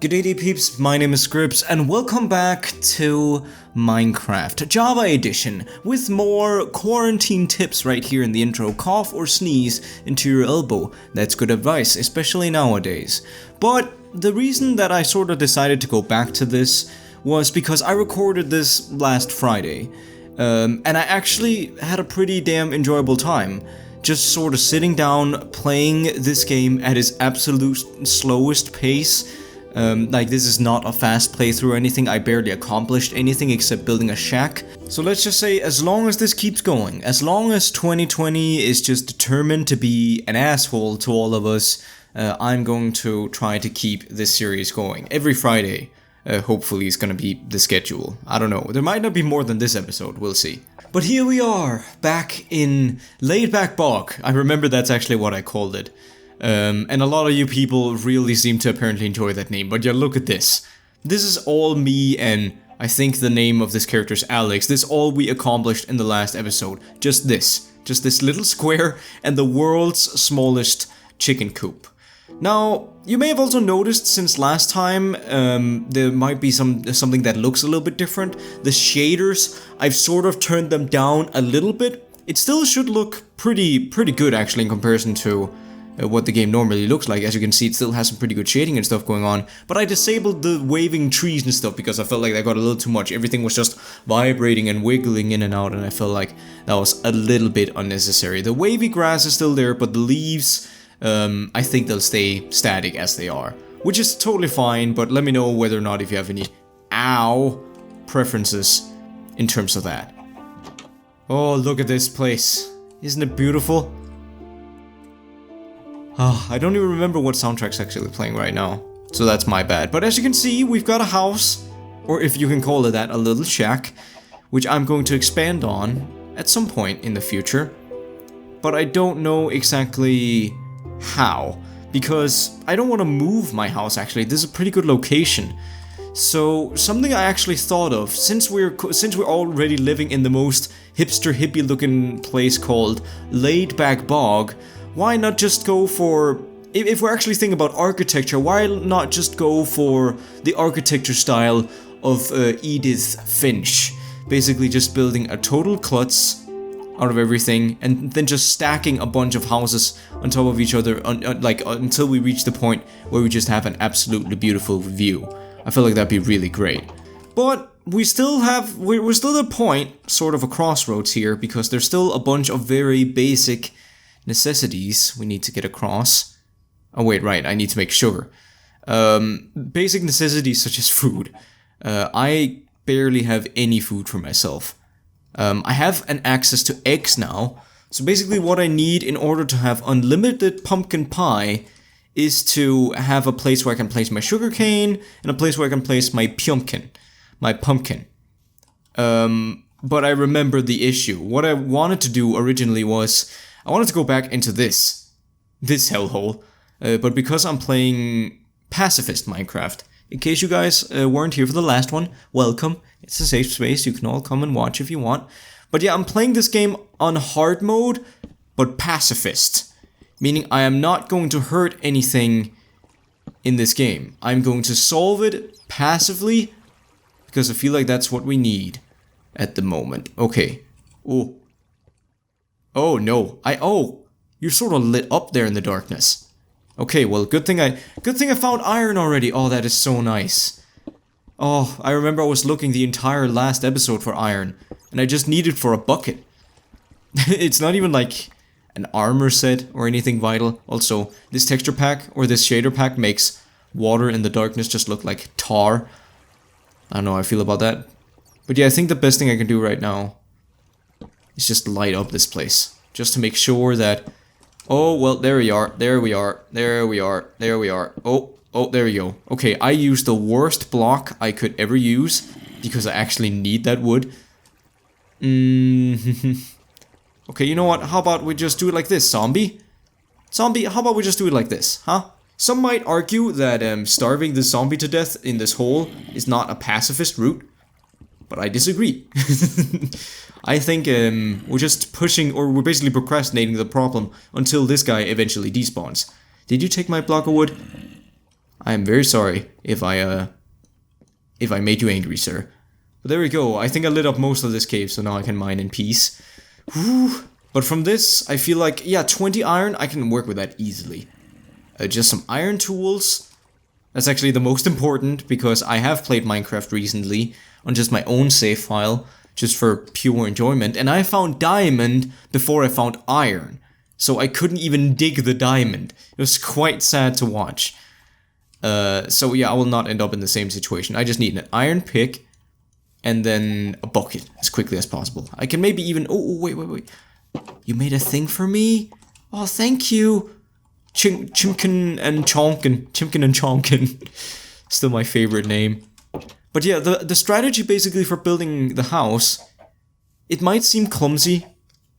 G'day peeps, my name is Scribbs and welcome back to Minecraft Java Edition with more quarantine tips right here in the intro. Cough or sneeze into your elbow, that's good advice, especially nowadays. But the reason that I sort of decided to go back to this was because I recorded this last Friday and I actually had a pretty damn enjoyable time. Just sort of sitting down playing this game at its absolute slowest pace. Like this is not a fast playthrough or anything, I barely accomplished anything except building a shack. So let's just say as long as this keeps going, as long as 2020 is just determined to be an asshole to all of us, I'm going to try to keep this series going. Every Friday, hopefully is gonna be the schedule. I don't know, there might not be more than this episode, we'll see. But here we are, back in Laid Back Bog. I remember that's actually what I called it. And a lot of you people really seem to apparently enjoy that name, but yeah, look at this. This is all me and I think the name of this character is Alex. This is all we accomplished in the last episode. Just this little square and the world's smallest chicken coop. Now, you may have also noticed since last time, there might be something that looks a little bit different. The shaders, I've sort of turned them down a little bit. It still should look pretty good actually in comparison to what the game normally looks like. As you can see, it still has some pretty good shading and stuff going on, but I disabled the waving trees and stuff because I felt like that got a little too much. Everything was just vibrating and wiggling in and out, and I felt like that was a little bit unnecessary. The wavy grass is still there, but the leaves, I think they'll stay static as they are, which is totally fine, but let me know whether or not if you have any preferences in terms of that. Oh, look at this place. Isn't it beautiful? I don't even remember what soundtrack's actually playing right now, so that's my bad. But as you can see, we've got a house, or if you can call it that, a little shack, which I'm going to expand on at some point in the future. But I don't know exactly how, because I don't want to move my house actually. This is a pretty good location. So something I actually thought of, since we're already living in the most hipster hippie looking place called Laid Back Bog, why not just go for, if we're actually thinking about architecture, why not just go for the architecture style of Edith Finch? Basically just building a total klutz out of everything and then just stacking a bunch of houses on top of each other until we reach the point where we just have an absolutely beautiful view. I feel like that'd be really great. But we're still at a point, sort of a crossroads here, because there's still a bunch of very basic necessities we need to get across. Oh wait, right, I need to make sugar. Basic necessities such as food. I barely have any food for myself. I have an access to eggs now, so basically what I need in order to have unlimited pumpkin pie is to have a place where I can place my sugarcane and a place where I can place my pumpkin. But I remember the issue. What I wanted to do originally was I wanted to go back into this hellhole, but because I'm playing pacifist Minecraft, in case you guys weren't here for the last one, welcome, it's a safe space, you can all come and watch if you want. But yeah, I'm playing this game on hard mode, but pacifist, meaning I am not going to hurt anything in this game. I'm going to solve it passively, because I feel like that's what we need at the moment. Okay, Oh no, you're sort of lit up there in the darkness. Okay, well, good thing I found iron already. Oh, that is so nice. Oh, I remember I was looking the entire last episode for iron, and I just needed for a bucket. It's not even like an armor set or anything vital. Also, this texture pack, or this shader pack, makes water in the darkness just look like tar. I don't know how I feel about that. But yeah, I think the best thing I can do right now is just light up this place, just to make sure that, oh, well, there we are, oh, there we go. Okay, I used the worst block I could ever use, because I actually need that wood. Okay, you know what, how about we just do it like this, zombie? Zombie, how about we just do it like this, huh? Some might argue that starving the zombie to death in this hole is not a pacifist route, but I disagree. I think we're just pushing, or we're basically procrastinating the problem until this guy eventually despawns. Did you take my block of wood? I am very sorry if I made you angry, sir. But there we go. I think I lit up most of this cave, so now I can mine in peace. Whew. But from this, I feel like, yeah, 20 iron, I can work with that easily. Just some iron tools. That's actually the most important, because I have played Minecraft recently on just my own save file, just for pure enjoyment, and I found diamond before I found iron. So I couldn't even dig the diamond. It was quite sad to watch. So yeah, I will not end up in the same situation. I just need an iron pick, and then a bucket as quickly as possible. I can maybe even... Oh, wait. You made a thing for me? Oh, thank you. Chimkin and Chonkin. Still my favorite name. But yeah, the strategy basically for building the house, it might seem clumsy,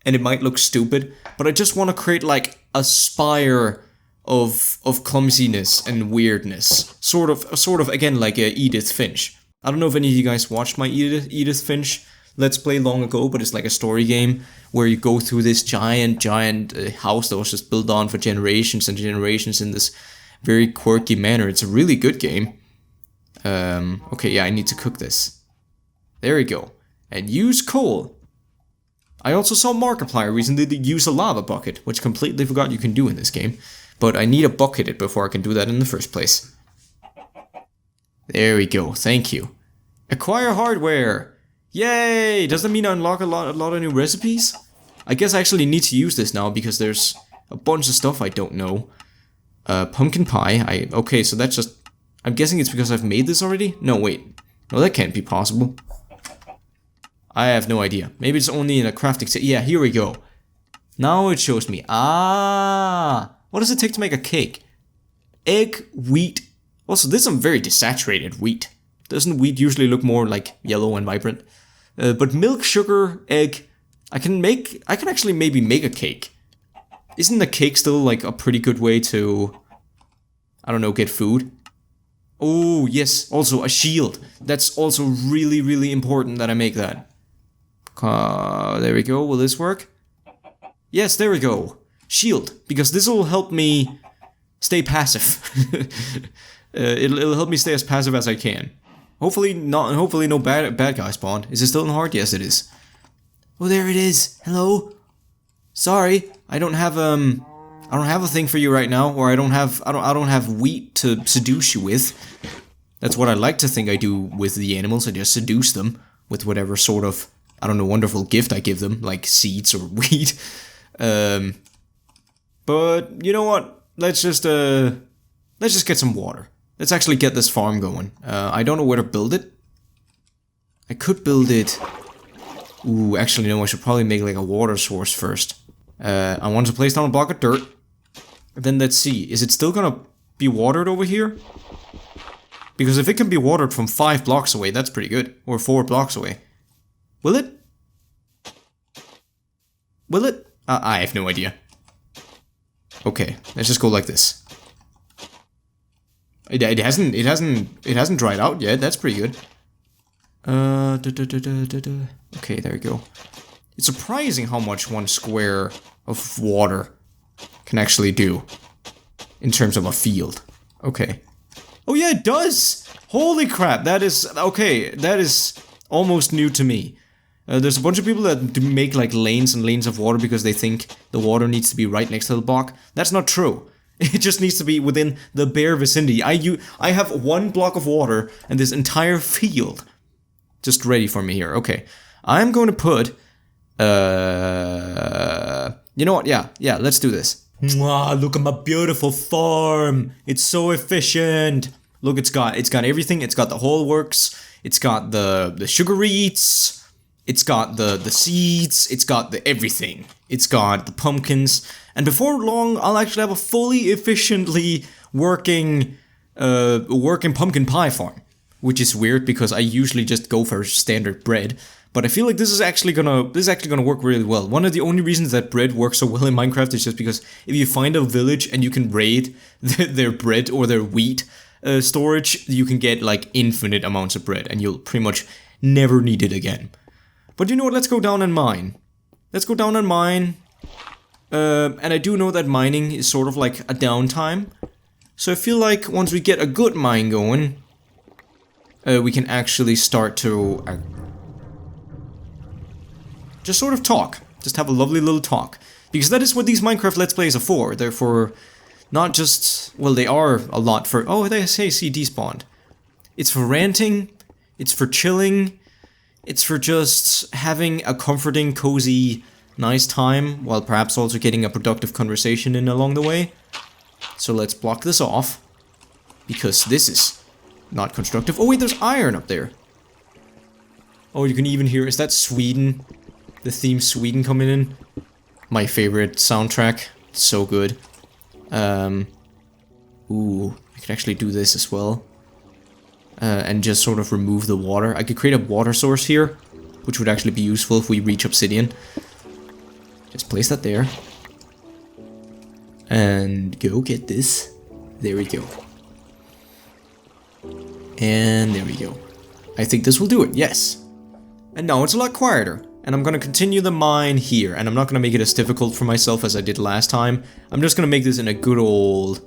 and it might look stupid, but I just want to create like a spire of clumsiness and weirdness. Sort of again like Edith Finch. I don't know if any of you guys watched my Edith Finch Let's Play long ago, but it's like a story game where you go through this giant house that was just built on for generations and generations in this very quirky manner. It's a really good game. Okay, yeah, I need to cook this. There we go. And use coal. I also saw Markiplier recently to use a lava bucket, which completely forgot you can do in this game. But I need a bucket before I can do that in the first place. There we go, thank you. Acquire hardware! Yay! Does that mean I unlock a lot of new recipes? I guess I actually need to use this now because there's a bunch of stuff I don't know. Pumpkin pie, okay, so that's just... I'm guessing it's because I've made this already? No, wait. No, that can't be possible. I have no idea. Maybe it's only in a crafting set. Yeah, here we go. Now it shows me. Ah! What does it take to make a cake? Egg, wheat. Also, this is some very desaturated wheat. Doesn't wheat usually look more like yellow and vibrant? But milk, sugar, egg. I can actually maybe make a cake. Isn't the cake still like a pretty good way to, I don't know, get food? Oh, yes, also a shield. That's also really, really important that I make that. There we go, will this work? Yes, there we go. Shield, because this will help me stay passive. It'll help me stay as passive as I can. Hopefully no bad guy spawned. Is it still in hard? Yes, it is. Oh, there it is. Hello. Sorry, I don't have a thing for you right now, or I don't have wheat to seduce you with. That's what I like to think I do with the animals. I just seduce them with whatever sort of, I don't know, wonderful gift I give them, like seeds or wheat. But you know what? Let's just get some water. Let's actually get this farm going. I don't know where to build it. I could build it. Ooh, actually no, I should probably make like a water source first. I want to place down a block of dirt. Then let's see, is it still gonna be watered over here? Because if it can be watered from 5 blocks away, that's pretty good. Or 4 blocks away. Will it? Will it? I have no idea. Okay, let's just go like this. It hasn't dried out yet. That's pretty good. Okay, there we go. It's surprising how much 1 square of water can actually do in terms of a field. Okay. Oh yeah, it does! Holy crap, that is... Okay, that is almost new to me. There's a bunch of people that make like lanes and lanes of water because they think the water needs to be right next to the block. That's not true. It just needs to be within the bare vicinity. I have 1 block of water and this entire field just ready for me here. Okay, I'm going to put... you know what? Yeah, let's do this. Mwah, look at my beautiful farm. It's so efficient. Look, it's got everything. It's got the whole works. It's got the sugar beets. It's got the seeds. It's got the everything. It's got the pumpkins. And before long, I'll actually have a fully efficiently working pumpkin pie farm. Which is weird because I usually just go for standard bread. But I feel like this is actually gonna work really well. One of the only reasons that bread works so well in Minecraft is just because if you find a village and you can raid their bread or their wheat storage, you can get like infinite amounts of bread and you'll pretty much never need it again. But you know what, let's go down and mine. Let's go down and mine. And I do know that mining is sort of like a downtime. So I feel like once we get a good mine going, we can actually start to just sort of talk. Just have a lovely little talk. Because that is what these Minecraft Let's Plays are for. They're for not just, well, they are a lot for, oh, they say see despawned. It's for ranting, it's for chilling, it's for just having a comforting, cozy, nice time, while perhaps also getting a productive conversation in along the way. So let's block this off, because this is not constructive. Oh wait, there's iron up there. Oh, you can even hear, is that Sweden? The theme Sweden coming in? My favorite soundtrack. So good. Ooh, I could actually do this as well. And just sort of remove the water. I could create a water source here, which would actually be useful if we reach obsidian. Just place that there. And go get this. There we go. And there we go. I think this will do it, yes. And now it's a lot quieter. And I'm gonna continue the mine here. And I'm not gonna make it as difficult for myself as I did last time. I'm just gonna make this in a good old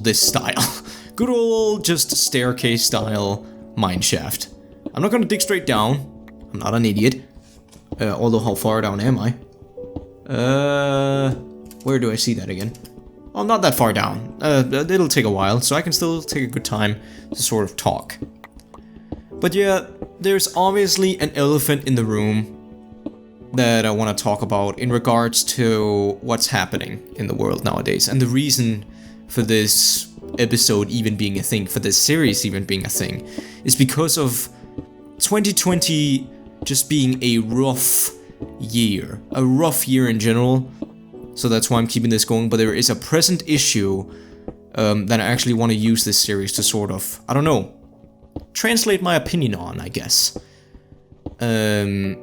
this style. Good old just staircase style mine shaft. I'm not gonna dig straight down. I'm not an idiot. Although how far down am I? Where do I see that again? Oh, not that far down. It'll take a while, so I can still take a good time to sort of talk. But yeah, there's obviously an elephant in the room that I want to talk about in regards to what's happening in the world nowadays. And the reason for this episode even being a thing, for this series even being a thing, is because of 2020 just being a rough year in general. So that's why I'm keeping this going. But there is a present issue that I actually want to use this series to sort of, I don't know, translate my opinion on, I guess. In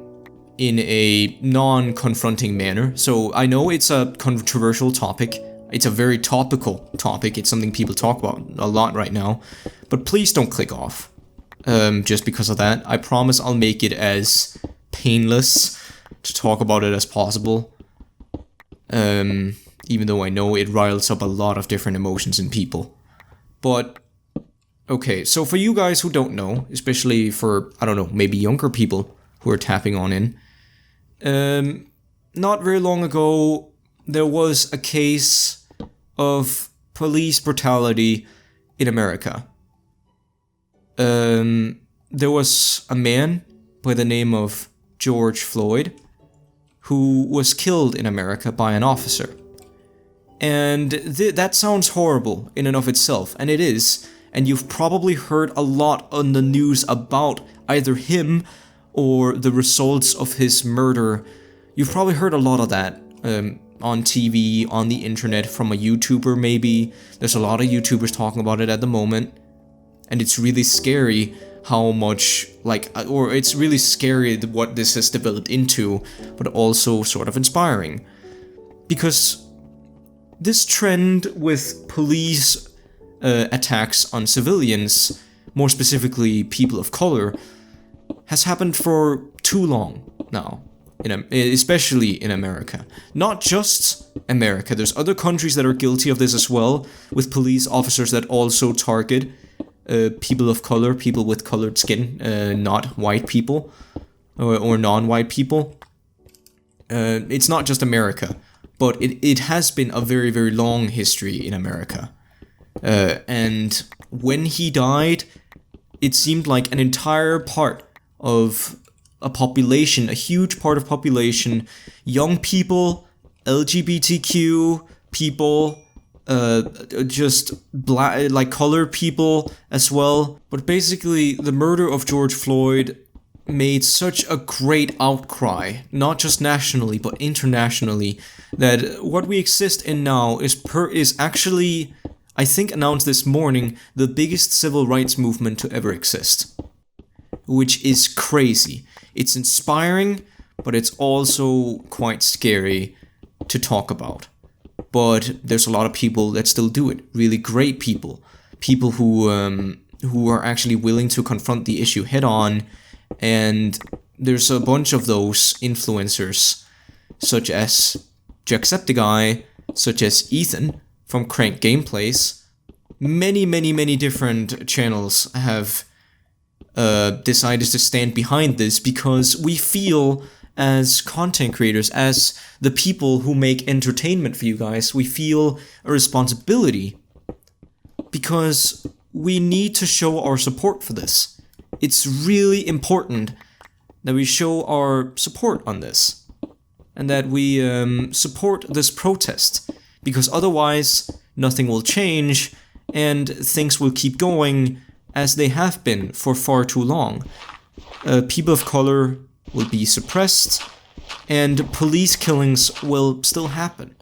a non-confronting manner. So I know it's a controversial topic. It's a very topical topic. It's something people talk about a lot right now. But please don't click off. Just because of that. I promise I'll make it as painless to talk about it as possible. Even though I know it riles up a lot of different emotions in people. But, okay, so for you guys who don't know, especially for, I don't know, maybe younger people who are tapping on in, not very long ago, there was a case of police brutality in America. There was a man by the name of George Floyd who was killed in America by an officer. And that sounds horrible in and of itself, and it is. And you've probably heard a lot on the news about either him or the results of his murder. You've probably heard a lot of that on TV, on the internet, from a YouTuber maybe. There's a lot of YouTubers talking about it at the moment. And it's really scary how much, or it's really scary what this has developed into, but also sort of inspiring. Because this trend with police attacks on civilians, more specifically people of color, has happened for too long now, especially in America. Not just America, there's other countries that are guilty of this as well, with police officers that also target people of color, people with colored skin, not white people, or non-white people. It's not just America, but it has been a very, very long history in America. And when he died, it seemed like an entire part of a population, a huge part of population, young people, LGBTQ people, just black, colored people as well. But basically, the murder of George Floyd made such a great outcry, not just nationally, but internationally, that what we exist in now is actually, I think announced this morning, the biggest civil rights movement to ever exist. Which is crazy. It's inspiring, but it's also quite scary to talk about. But there's a lot of people that still do it. Really great people. People who are actually willing to confront the issue head on. And there's a bunch of those influencers, such as Jacksepticeye, such as Ethan from Crank Gameplays. Many different channels have decided to stand behind this because we feel, as content creators, as the people who make entertainment for you guys, we feel a responsibility because we need to show our support for this. It's really important that we show our support on this and that we support this protest, because otherwise nothing will change and things will keep going as they have been for far too long. People of color will be suppressed and police killings will still happen.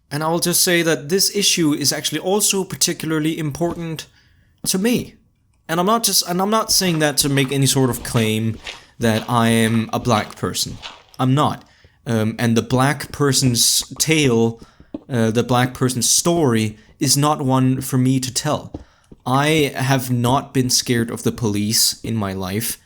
And I will just say that this issue is actually also particularly important to me. And I'm not saying that to make any sort of claim that I am a black person. I'm not. And the black person's tale, the black person's story, is not one for me to tell. I have not been scared of the police in my life.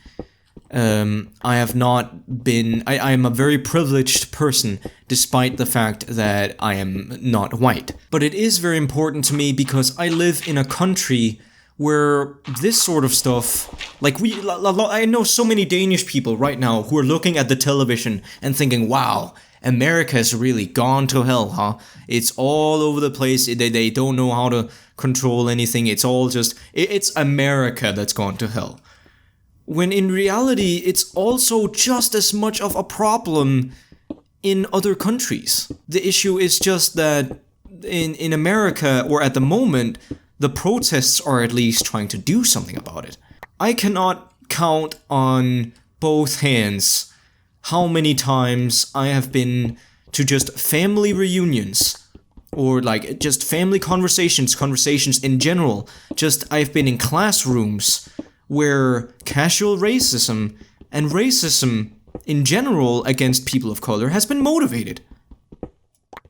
I am a very privileged person, despite the fact that I am not white. But it is very important to me because I live in a country where this sort of stuff, like I know so many Danish people right now who are looking at the television and thinking, wow, America's really gone to hell, huh? It's all over the place, they don't know how to control anything, it's all just, it's America that's gone to hell. When in reality, it's also just as much of a problem in other countries. The issue is just that in America, or at the moment, the protests are at least trying to do something about it. I cannot count on both hands how many times I have been to just family reunions, or like just family conversations in general. Just I've been in classrooms where casual racism and racism in general against people of color has been motivated,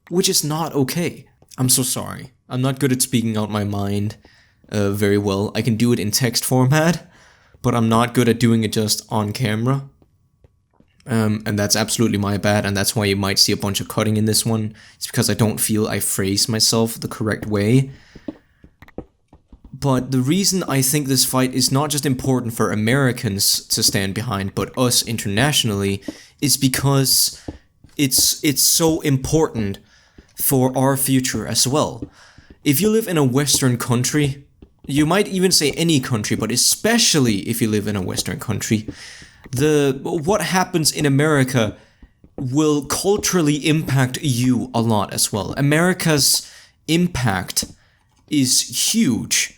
which is not okay. I'm so sorry. I'm not good at speaking out my mind very well. I can do it in text format, but I'm not good at doing it just on camera. And that's absolutely my bad, and that's why you might see a bunch of cutting in this one. It's because I don't feel I phrase myself the correct way. But the reason I think this fight is not just important for Americans to stand behind, but us internationally, is because it's so important for our future as well. If you live in a Western country, you might even say any country, but especially if you live in a Western country, what happens in America will culturally impact you a lot as well. America's impact is huge.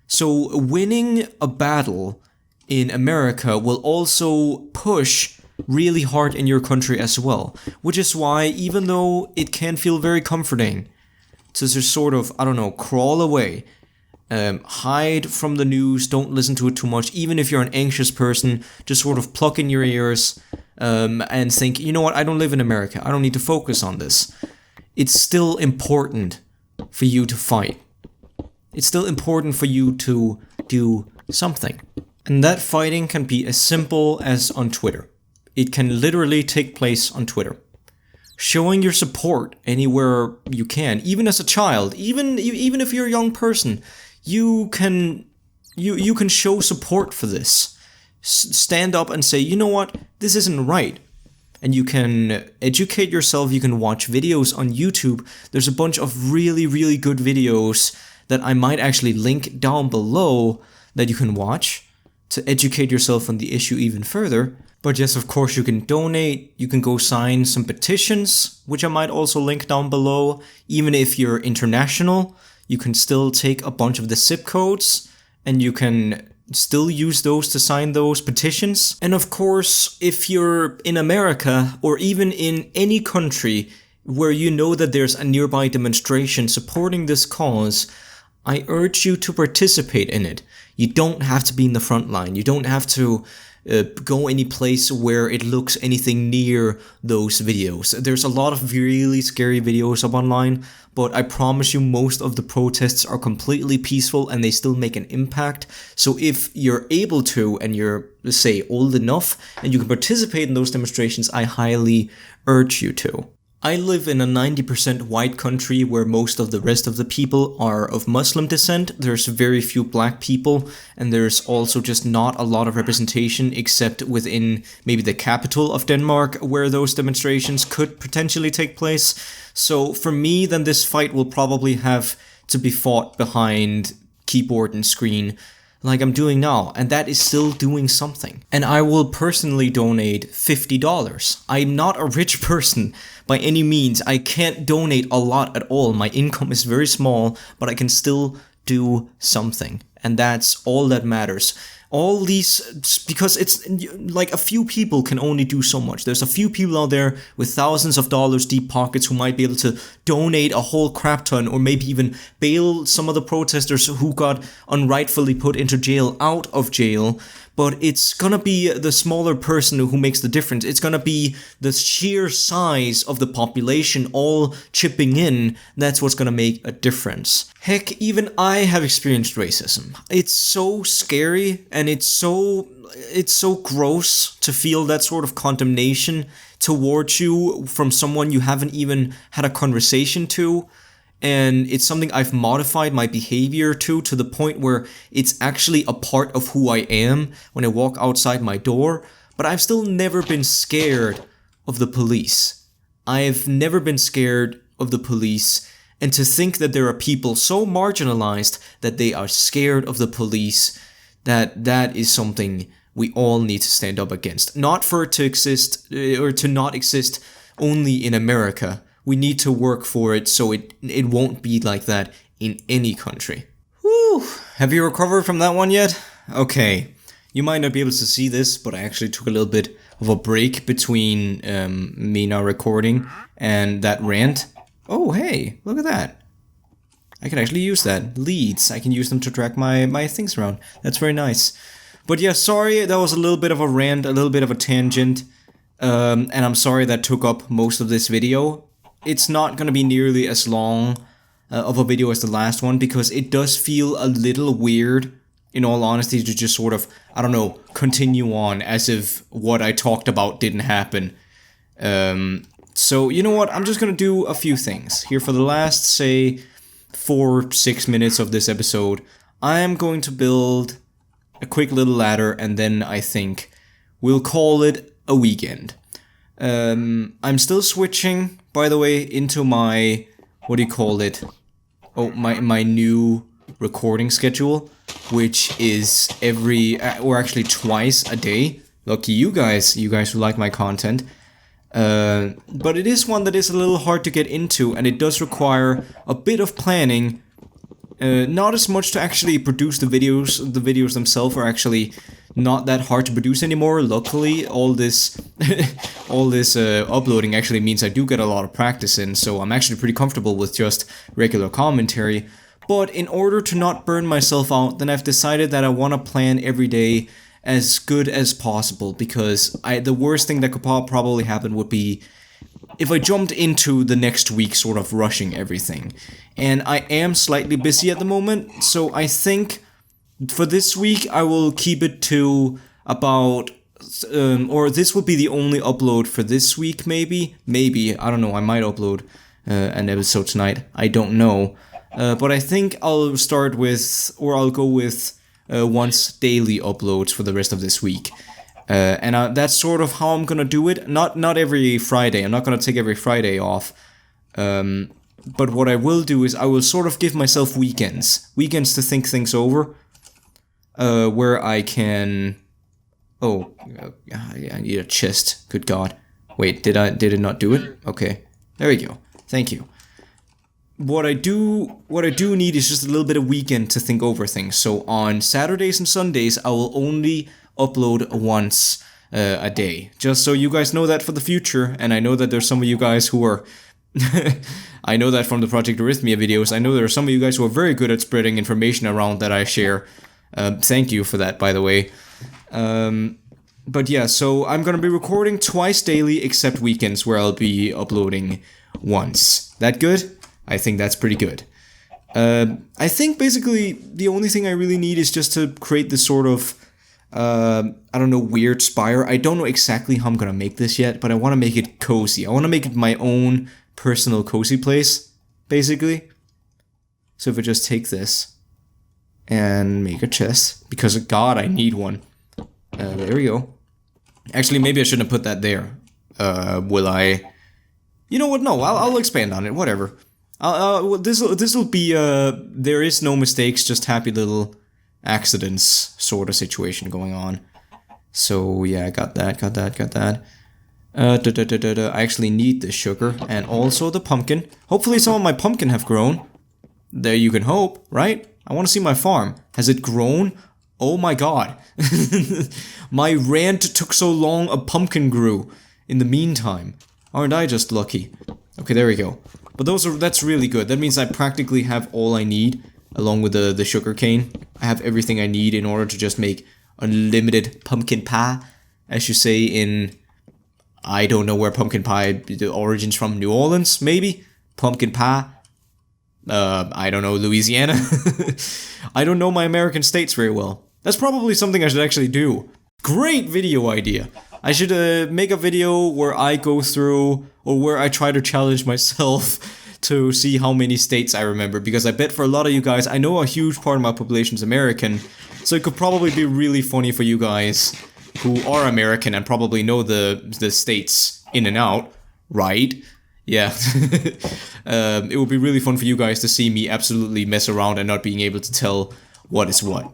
So winning a battle in America will also push really hard in your country as well. Which is why, even though it can feel very comforting to just sort of, crawl away, hide from the news, don't listen to it too much, even if you're an anxious person, just sort of pluck in your ears and think, you know what, I don't live in America, I don't need to focus on this. It's still important for you to fight. It's still important for you to do something. And that fighting can be as simple as on Twitter. It can literally take place on Twitter. Showing your support anywhere you can, even as a child, even if you're a young person, you can show support for this. Stand up and say, you know what, this isn't right. And you can educate yourself, you can watch videos on YouTube. There's a bunch of really, really good videos that I might actually link down below that you can watch to educate yourself on the issue even further. But yes, of course, you can donate, you can go sign some petitions, which I might also link down below. Even if you're international, you can still take a bunch of the zip codes and you can still use those to sign those petitions. And of course, if you're in America or even in any country where you know that there's a nearby demonstration supporting this cause, I urge you to participate in it. You don't have to be in the front line. You don't have to go any place where it looks anything near those videos. There's a lot of really scary videos up online, but I promise you most of the protests are completely peaceful and they still make an impact. So if you're able to and you're, let's say, old enough and you can participate in those demonstrations, I highly urge you to. I live in a 90% white country where most of the rest of the people are of Muslim descent. There's very few black people, and there's also just not a lot of representation except within maybe the capital of Denmark where those demonstrations could potentially take place. So for me, then this fight will probably have to be fought behind keyboard and screen like I'm doing now, and that is still doing something. And I will personally donate $50. I'm not a rich person by any means. I can't donate a lot at all. My income is very small, but I can still do something. And that's all that matters. All these, because it's like a few people can only do so much. There's a few people out there with thousands of dollars deep pockets who might be able to donate a whole crap ton or maybe even bail some of the protesters who got unrightfully put into jail out of jail. But it's gonna be the smaller person who makes the difference. It's gonna be the sheer size of the population all chipping in. That's what's gonna make a difference. Heck, even I have experienced racism. It's so scary and it's so gross to feel that sort of condemnation towards you from someone you haven't even had a conversation to. And it's something I've modified my behavior to the point where it's actually a part of who I am when I walk outside my door. But I've still never been scared of the police. I've never been scared of the police. And to think that there are people so marginalized that they are scared of the police, that is something we all need to stand up against. Not for it to exist, or to not exist only in America. We need to work for it so it won't be like that in any country. Whew. Have you recovered from that one yet? Okay. You might not be able to see this, but I actually took a little bit of a break between me now recording and that rant. Oh, hey, look at that. I can actually use that. Leads. I can use them to track my things around. That's very nice. But yeah, sorry, that was a little bit of a rant, a little bit of a tangent. And I'm sorry that took up most of this video. It's not going to be nearly as long of a video as the last one because it does feel a little weird, in all honesty, to just sort of, I don't know, continue on as if what I talked about didn't happen. So, you know what, I'm just going to do a few things. Here for the last, say, 4-6 minutes of this episode, I am going to build a quick little ladder and then I think we'll call it a weekend. I'm still switching, by the way, into my, what do you call it? Oh, my new recording schedule, which is or actually twice a day. Lucky you guys who like my content. But it is one that is a little hard to get into, and it does require a bit of planning. Not as much to actually produce the videos. The videos themselves are actually not that hard to produce anymore. Luckily, all this uploading actually means I do get a lot of practice in, so I'm actually pretty comfortable with just regular commentary. But in order to not burn myself out, then I've decided that I want to plan every day as good as possible, because the worst thing that could probably happen would be if I jumped into the next week sort of rushing everything. And I am slightly busy at the moment, so I think for this week I will keep it to about, or this will be the only upload for this week maybe, I don't know, I might upload an episode tonight, I don't know. But I think I'll start with, or I'll go with once daily uploads for the rest of this week. And that's sort of how I'm gonna do it. Not every Friday. I'm not gonna take every Friday off. But what I will do is I will sort of give myself weekends to think things over. Where I can. Oh, I need a chest. Good God. Wait, did it not do it? Okay, there we go. Thank you. What I do need is just a little bit of weekend to think over things. So on Saturdays and Sundays, I will only upload once a day. Just so you guys know that for the future. And I know that there's some of you guys who are... I know that from the Project Arrhythmia videos. I know there are some of you guys who are very good at spreading information around that I share. Thank you for that, by the way. But yeah, so I'm gonna be recording twice daily, except weekends, where I'll be uploading once. That good? I think that's pretty good. I think basically the only thing I really need is just to create this sort of I don't know, weird spire. I don't know exactly how I'm gonna make this yet, but I want to make it cozy. I want to make it my own personal cozy place, basically. So if I just take this and make a chest, because God, I need one. There we go. Actually, maybe I shouldn't have put that there. Will I? You know what? No, I'll expand on it. Whatever. This'll be there is no mistakes, just happy little accidents sort of situation going on. So yeah, got that. I actually need the sugar and also the pumpkin. Hopefully some of my pumpkin have grown. There you can hope, right? I want to see my farm. Has it grown? Oh my god. My rant took so long, a pumpkin grew in the meantime. Aren't I just lucky? Okay, there we go. But that's really good. That means I practically have all I need, along with the sugar cane. I have everything I need in order to just make unlimited pumpkin pie, as you say in, I don't know where pumpkin pie, the origins from, New Orleans, maybe? Pumpkin pie. I don't know, Louisiana. I don't know my American states very well. That's probably something I should actually do. Great video idea. I should make a video where I go through, or where I try to challenge myself to see how many states I remember, because I bet for a lot of you guys, I know a huge part of my population is American, so it could probably be really funny for you guys who are American and probably know the states in and out, right? Yeah. It would be really fun for you guys to see me absolutely mess around and not being able to tell what is what.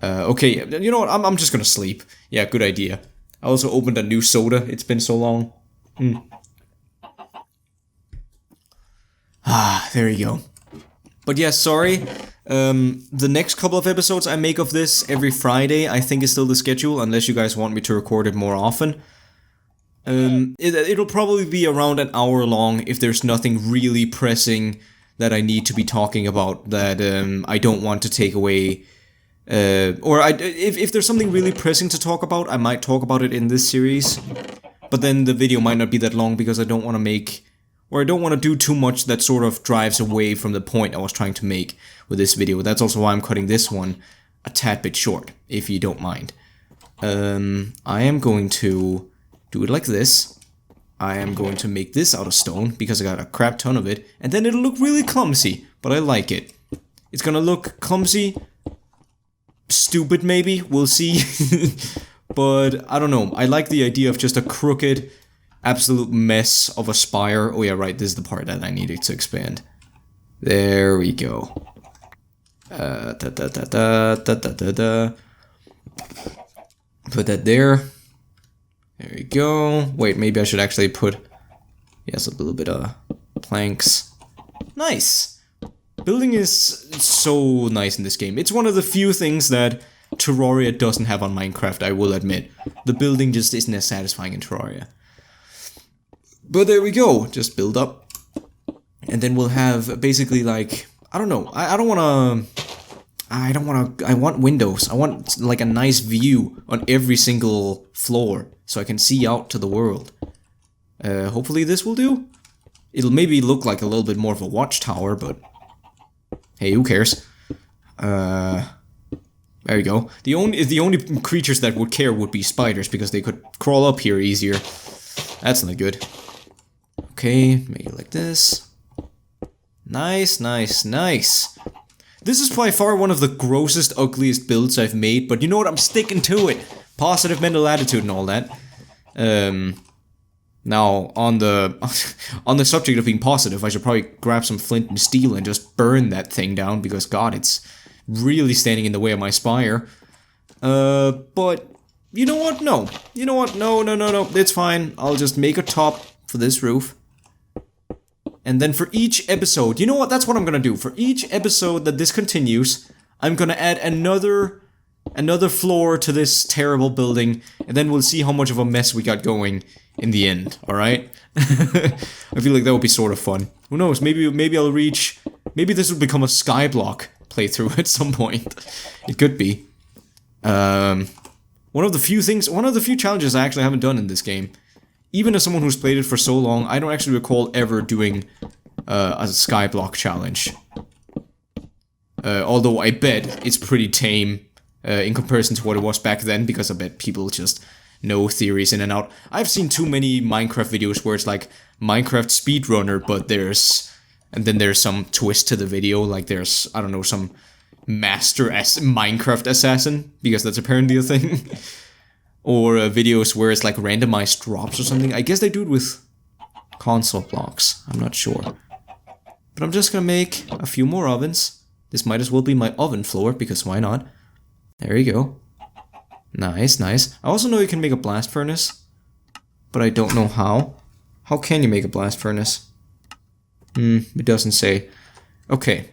Okay, you know what, I'm just gonna sleep. Yeah, good idea. I also opened a new soda, it's been so long. There you go. But yeah, sorry. The next couple of episodes I make of this every Friday, I think is still the schedule, unless you guys want me to record it more often. It'll probably be around an hour long if there's nothing really pressing that I need to be talking about that I don't want to take away. If there's something really pressing to talk about, I might talk about it in this series. But then the video might not be that long because I don't want to make, or I don't want to do too much that sort of drives away from the point I was trying to make with this video. That's also why I'm cutting this one a tad bit short, if you don't mind. I am going to do it like this. I am going to make this out of stone because I got a crap ton of it, and then it'll look really clumsy, but I like it. It's gonna look clumsy, stupid maybe, we'll see. But I don't know, I like the idea of just a crooked, absolute mess of a spire. Oh yeah, right, this is the part that I needed to expand. There we go. Put that there. There we go. Wait, maybe I should actually put, yes, a little bit of planks. Nice! Building is so nice in this game. It's one of the few things that Terraria doesn't have on Minecraft, I will admit. The building just isn't as satisfying in Terraria. But there we go, just build up. And then we'll have basically like, I don't know, I want windows. I want like a nice view on every single floor so I can see out to the world. Hopefully this will do. It'll maybe look like a little bit more of a watchtower, but hey, who cares? There you go. The only creatures that would care would be spiders because they could crawl up here easier. That's not good. Okay, make it like this. Nice, nice, nice. This is by far one of the grossest, ugliest builds I've made, but you know what? I'm sticking to it. Positive mental attitude and all that. Now, on the subject of being positive, I should probably grab some flint and steel and just burn that thing down, because God, it's really standing in the way of my spire. But, you know what? No. You know what? No, it's fine. I'll just make a top for this roof. And then for each episode, you know what? That's what I'm gonna do. For each episode that this continues, I'm gonna add another floor to this terrible building, and then we'll see how much of a mess we got going in the end, alright? I feel like that would be sort of fun. Who knows, maybe I'll reach, maybe this will become a Skyblock playthrough at some point. It could be. One of the few challenges I actually haven't done in this game. Even as someone who's played it for so long, I don't actually recall ever doing a Skyblock challenge. Although I bet it's pretty tame in comparison to what it was back then, because I bet people just know theories in and out. I've seen too many Minecraft videos where it's like Minecraft speedrunner, but there's some twist to the video, like there's, I don't know, some master Minecraft assassin, because that's apparently a thing. Or videos where it's like randomized drops or something. I guess they do it with console blocks, I'm not sure. But I'm just gonna make a few more ovens. This might as well be my oven floor, because why not? There you go. Nice, nice. I also know you can make a blast furnace, but I don't know how. How can you make a blast furnace? It doesn't say. Okay.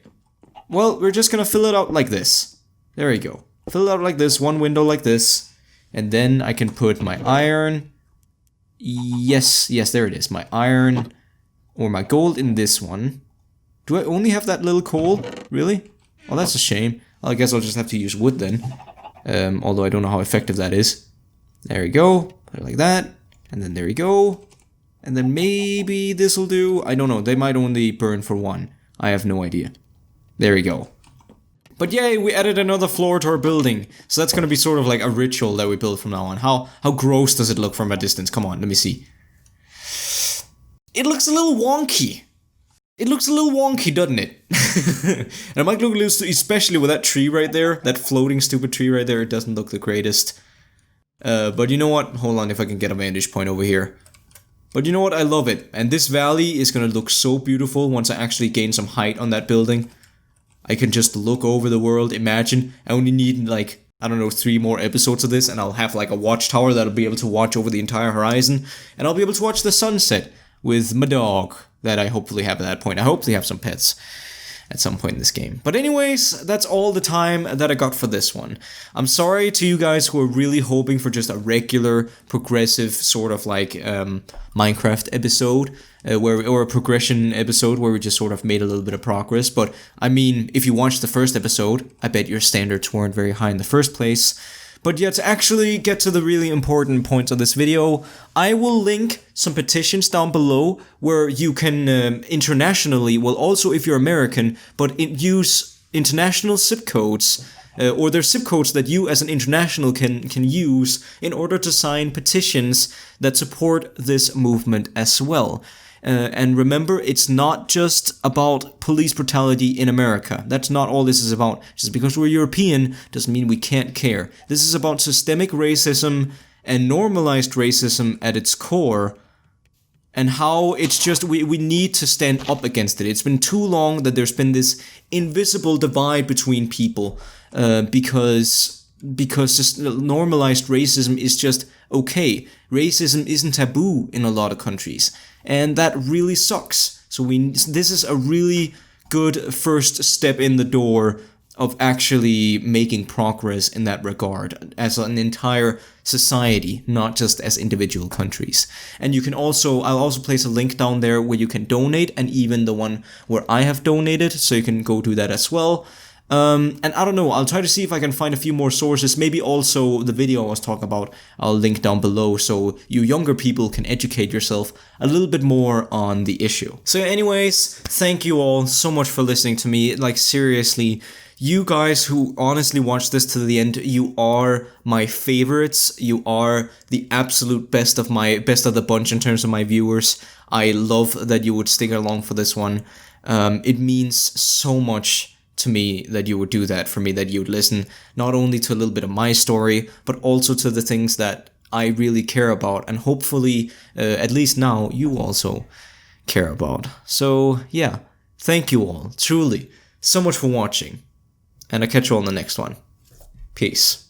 Well, we're just gonna fill it out like this. There you go. Fill it out like this, one window like this. And then I can put my iron. Yes, there it is. My iron or my gold in this one. Do I only have that little coal? Really? Oh, that's a shame. Well, I guess I'll just have to use wood then. Although I don't know how effective that is. There you go. Put it like that. And then there you go. And then maybe this will do. I don't know. They might only burn for one. I have no idea. There you go. But yay, we added another floor to our building. So that's gonna be sort of like a ritual that we build from now on. How gross does it look from a distance? Come on, let me see. It looks a little wonky. It looks a little wonky, doesn't it? And it might look a little, especially with that tree right there, that floating stupid tree right there, it doesn't look the greatest. But you know what? Hold on, if I can get a vantage point over here. But you know what? I love it. And this valley is gonna look so beautiful once I actually gain some height on that building. I can just look over the world, imagine. I only need like, I don't know, 3 more episodes of this and I'll have like a watchtower that'll be able to watch over the entire horizon. And I'll be able to watch the sunset with my dog that I hopefully have at that point. I hopefully have some pets at some point in this game. But anyways, that's all the time that I got for this one. I'm sorry to you guys who are really hoping for just a regular, progressive sort of like Minecraft episode, or a progression episode where we just sort of made a little bit of progress. But I mean, if you watched the first episode, I bet your standards weren't very high in the first place. But yeah, to actually get to the really important points of this video, I will link some petitions down below where you can internationally, well also if you're American, but use international zip codes, or their zip codes that you as an international can use in order to sign petitions that support this movement as well. And remember, it's not just about police brutality in America. That's not all this is about. Just because we're European doesn't mean we can't care. This is about systemic racism and normalized racism at its core, and how it's just, we need to stand up against it. It's been too long that there's been this invisible divide between people, because just normalized racism is just okay. Racism isn't taboo in a lot of countries, and that really sucks. So this is a really good first step in the door of actually making progress in that regard as an entire society, not just as individual countries. And you can also, I'll also place a link down there where you can donate, and even the one where I have donated, so you can go do that as well. And I don't know, I'll try to see if I can find a few more sources, maybe also the video I was talking about, I'll link down below so you younger people can educate yourself a little bit more on the issue. So anyways, thank you all so much for listening to me, like seriously, you guys who honestly watch this to the end, you are my favorites, you are the absolute best of the bunch in terms of my viewers. I love that you would stick along for this one. It means so much to me that you would do that for me, that you would listen not only to a little bit of my story, but also to the things that I really care about, and hopefully, at least now, you also care about. So yeah, thank you all, truly, so much for watching, and I'll catch you all in the next one. Peace.